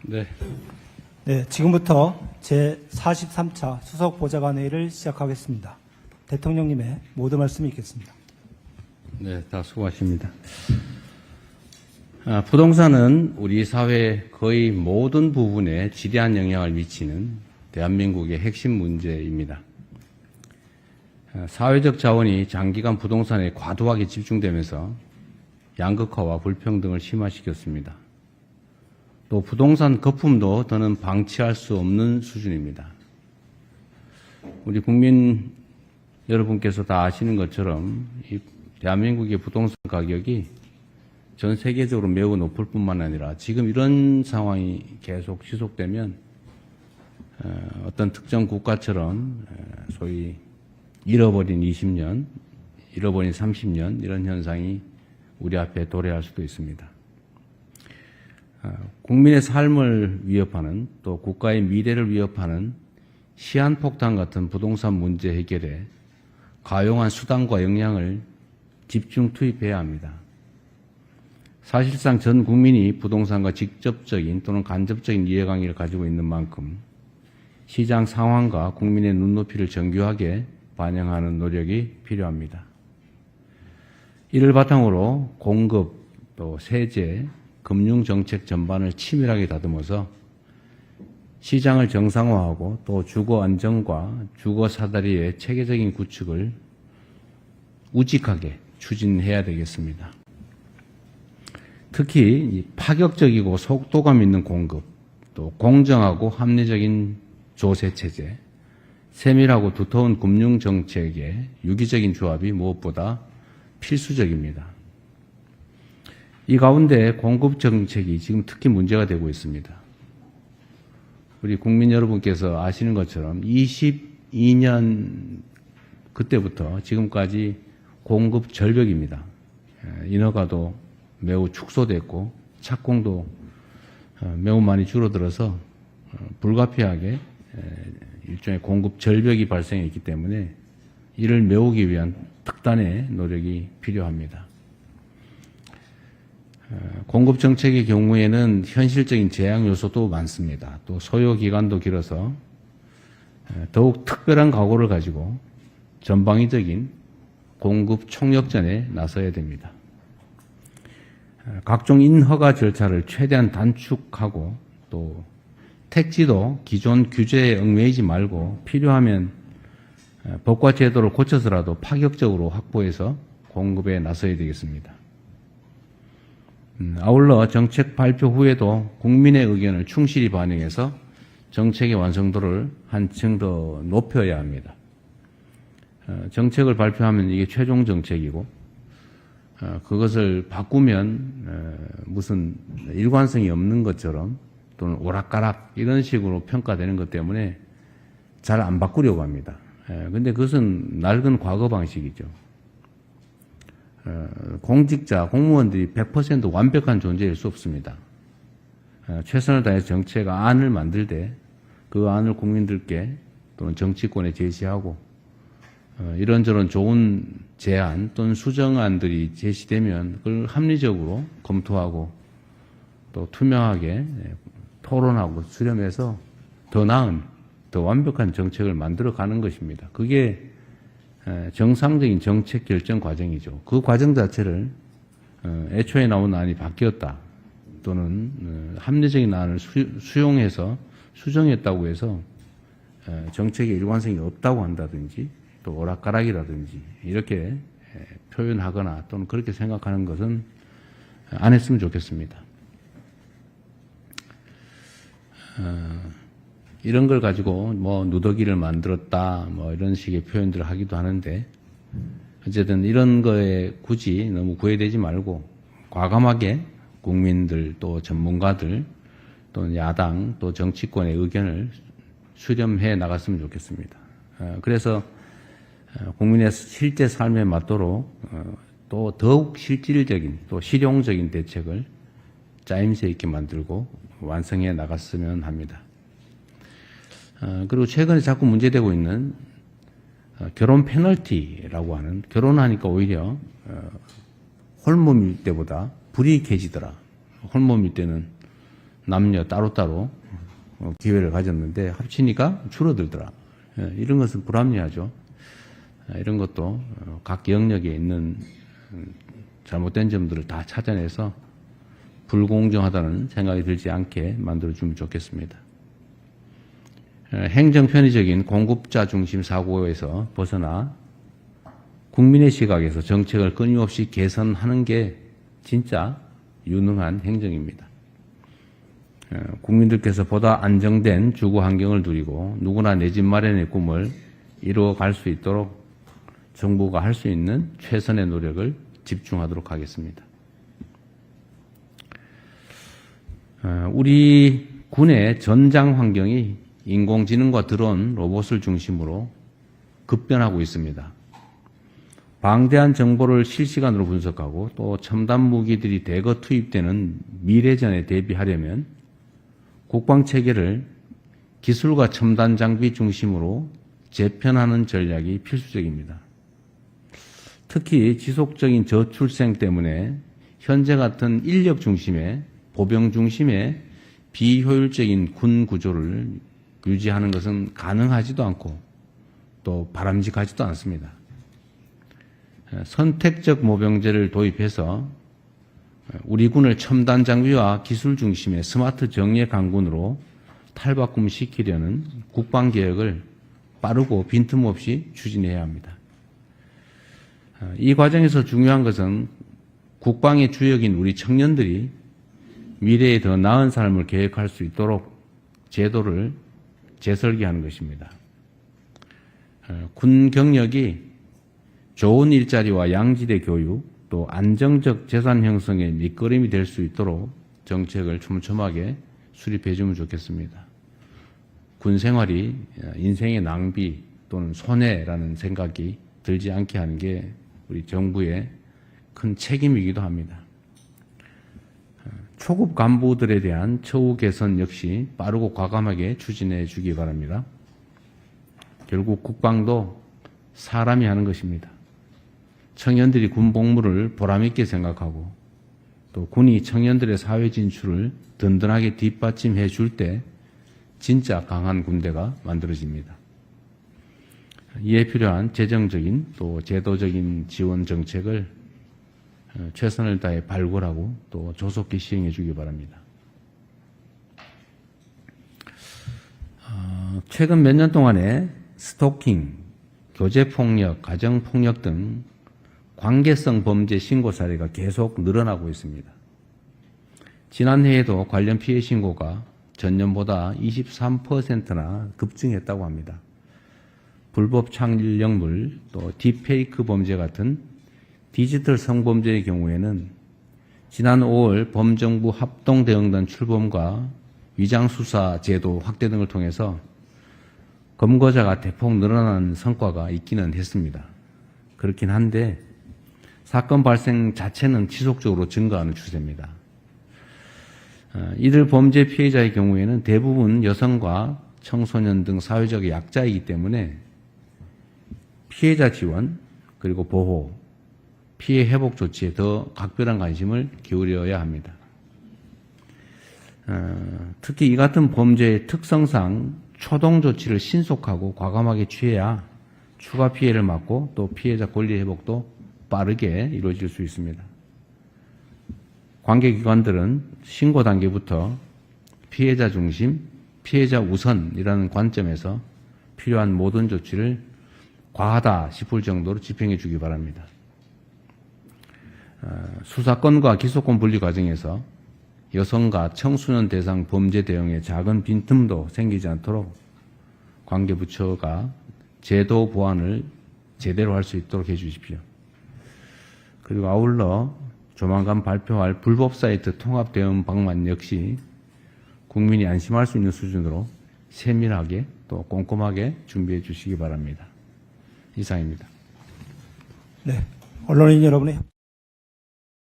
네. 네, 지금부터 제43차 수석보좌관회의를 시작하겠습니다. 대통령님의 모든 말씀이 있겠습니다. 네, 다 수고하십니다. 부동산은 우리 사회 거의 모든 부분에 지대한 영향을 미치는 대한민국의 핵심 문제입니다. 사회적 자원이 장기간 부동산에 과도하게 집중되면서 양극화와 불평등을 심화시켰습니다. 또 부동산 거품도 더는 방치할 수 없는 수준입니다. 우리 국민 여러분께서 다 아시는 것처럼 이 대한민국의 부동산 가격이 전 세계적으로 매우 높을 뿐만 아니라 지금 이런 상황이 계속 지속되면 어떤 특정 국가처럼 소위 잃어버린 20년, 잃어버린 30년 이런 현상이 우리 앞에 도래할 수도 있습니다. 국민의 삶을 위협하는 또 국가의 미래를 위협하는 시한폭탄 같은 부동산 문제 해결에 가용한 수단과 역량을 집중 투입해야 합니다. 사실상 전 국민이 부동산과 직접적인 또는 간접적인 이해관계를 가지고 있는 만큼 시장 상황과 국민의 눈높이를 정교하게 반영하는 노력이 필요합니다. 이를 바탕으로 공급, 또 세제, 금융정책 전반을 치밀하게 다듬어서 시장을 정상화하고 또 주거 안정과 주거 사다리의 체계적인 구축을 우직하게 추진해야 되겠습니다. 특히 파격적이고 속도감 있는 공급, 또 공정하고 합리적인 조세체제, 세밀하고 두터운 금융정책의 유기적인 조합이 무엇보다 필수적입니다. 이 가운데 공급정책이 지금 특히 문제가 되고 있습니다. 우리 국민 여러분께서 아시는 것처럼 22년 그때부터 지금까지 공급 절벽입니다. 인허가도 매우 축소됐고 착공도 매우 많이 줄어들어서 불가피하게 일종의 공급 절벽이 발생했기 때문에 이를 메우기 위한 특단의 노력이 필요합니다. 공급 정책의 경우에는 현실적인 제약 요소도 많습니다. 또 소요 기간도 길어서 더욱 특별한 각오를 가지고 전방위적인 공급 총력전에 나서야 됩니다. 각종 인허가 절차를 최대한 단축하고 또 택지도 기존 규제에 얽매이지 말고 필요하면 법과 제도를 고쳐서라도 파격적으로 확보해서 공급에 나서야 되겠습니다. 아울러 정책 발표 후에도 국민의 의견을 충실히 반영해서 정책의 완성도를 한층 더 높여야 합니다. 정책을 발표하면 이게 최종 정책이고 그것을 바꾸면 무슨 일관성이 없는 것처럼 또는 오락가락 이런 식으로 평가되는 것 때문에 잘 안 바꾸려고 합니다. 그런데 그것은 낡은 과거 방식이죠. 공직자, 공무원들이 100% 완벽한 존재일 수 없습니다. 최선을 다해서 정책 안을 만들 때 그 안을 국민들께 또는 정치권에 제시하고 이런저런 좋은 제안 또는 수정안들이 제시되면 그걸 합리적으로 검토하고 또 투명하게 토론하고 수렴해서 더 나은, 더 완벽한 정책을 만들어가는 것입니다. 그게 정상적인 정책 결정 과정이죠. 그 과정 자체를 애초에 나온 안이 바뀌었다 또는 합리적인 안을 수용해서 수정했다고 해서 정책의 일관성이 없다고 한다든지 또 오락가락이라든지 이렇게 표현하거나 또는 그렇게 생각하는 것은 안 했으면 좋겠습니다. 이런 걸 가지고 뭐 누더기를 만들었다 뭐 이런 식의 표현들을 하기도 하는데 어쨌든 이런 거에 굳이 너무 구애되지 말고 과감하게 국민들 또 전문가들 또는 야당 또 정치권의 의견을 수렴해 나갔으면 좋겠습니다. 그래서 국민의 실제 삶에 맞도록 또 더욱 실질적인 또 실용적인 대책을 짜임새 있게 만들고 완성해 나갔으면 합니다. 그리고 최근에 자꾸 문제되고 있는 결혼 페널티라고 하는 결혼하니까 오히려 홀몸일 때보다 불이익해지더라. 홀몸일 때는 남녀 따로따로 기회를 가졌는데 합치니까 줄어들더라. 이런 것은 불합리하죠. 이런 것도 각 영역에 있는 잘못된 점들을 다 찾아내서 불공정하다는 생각이 들지 않게 만들어주면 좋겠습니다. 행정 편의적인 공급자 중심 사고에서 벗어나 국민의 시각에서 정책을 끊임없이 개선하는 게 진짜 유능한 행정입니다. 국민들께서 보다 안정된 주거 환경을 누리고 누구나 내 집 마련의 꿈을 이루어갈 수 있도록 정부가 할 수 있는 최선의 노력을 집중하도록 하겠습니다. 우리 군의 전장 환경이 인공지능과 드론, 로봇을 중심으로 급변하고 있습니다. 방대한 정보를 실시간으로 분석하고 또 첨단 무기들이 대거 투입되는 미래전에 대비하려면 국방체계를 기술과 첨단 장비 중심으로 재편하는 전략이 필수적입니다. 특히 지속적인 저출생 때문에 현재 같은 인력 중심의 보병 중심의 비효율적인 군 구조를 유지하는 것은 가능하지도 않고 또 바람직하지도 않습니다. 선택적 모병제를 도입해서 우리 군을 첨단 장비와 기술 중심의 스마트 정예 강군으로 탈바꿈시키려는 국방개혁을 빠르고 빈틈없이 추진해야 합니다. 이 과정에서 중요한 것은 국방의 주역인 우리 청년들이 미래에 더 나은 삶을 계획할 수 있도록 제도를 재설계하는 것입니다. 군 경력이 좋은 일자리와 양질의 교육, 또 안정적 재산 형성의 밑거름이 될 수 있도록 정책을 촘촘하게 수립해 주면 좋겠습니다. 군 생활이 인생의 낭비 또는 손해라는 생각이 들지 않게 하는 게 우리 정부의 큰 책임이기도 합니다. 초급 간부들에 대한 처우 개선 역시 빠르고 과감하게 추진해 주기 바랍니다. 결국 국방도 사람이 하는 것입니다. 청년들이 군 복무를 보람있게 생각하고 또 군이 청년들의 사회 진출을 든든하게 뒷받침해 줄 때 진짜 강한 군대가 만들어집니다. 이에 필요한 재정적인 또 제도적인 지원 정책을 최선을 다해 발굴하고 또 조속히 시행해 주기 바랍니다. 최근 몇 년 동안에 스토킹, 교제폭력, 가정폭력 등 관계성 범죄 신고 사례가 계속 늘어나고 있습니다. 지난해에도 관련 피해 신고가 전년보다 23%나 급증했다고 합니다. 불법 창력물, 또 딥페이크 범죄 같은 디지털 성범죄의 경우에는 지난 5월 범정부 합동대응단 출범과 위장수사 제도 확대 등을 통해서 검거자가 대폭 늘어난 성과가 있기는 했습니다. 그렇긴 한데 사건 발생 자체는 지속적으로 증가하는 추세입니다. 이들 범죄 피해자의 경우에는 대부분 여성과 청소년 등 사회적 약자이기 때문에 피해자 지원 그리고 보호, 피해 회복 조치에 더 각별한 관심을 기울여야 합니다. 특히 이 같은 범죄의 특성상 초동 조치를 신속하고 과감하게 취해야 추가 피해를 막고 또 피해자 권리 회복도 빠르게 이루어질 수 있습니다. 관계기관들은 신고 단계부터 피해자 중심, 피해자 우선이라는 관점에서 필요한 모든 조치를 과하다 싶을 정도로 집행해 주기 바랍니다. 수사권과 기소권 분리 과정에서 여성과 청소년 대상 범죄 대응에 작은 빈틈도 생기지 않도록 관계부처가 제도 보완을 제대로 할 수 있도록 해 주십시오. 그리고 아울러 조만간 발표할 불법 사이트 통합 대응 방안 역시 국민이 안심할 수 있는 수준으로 세밀하게 또 꼼꼼하게 준비해 주시기 바랍니다. 이상입니다. 네, 언론인 여러분의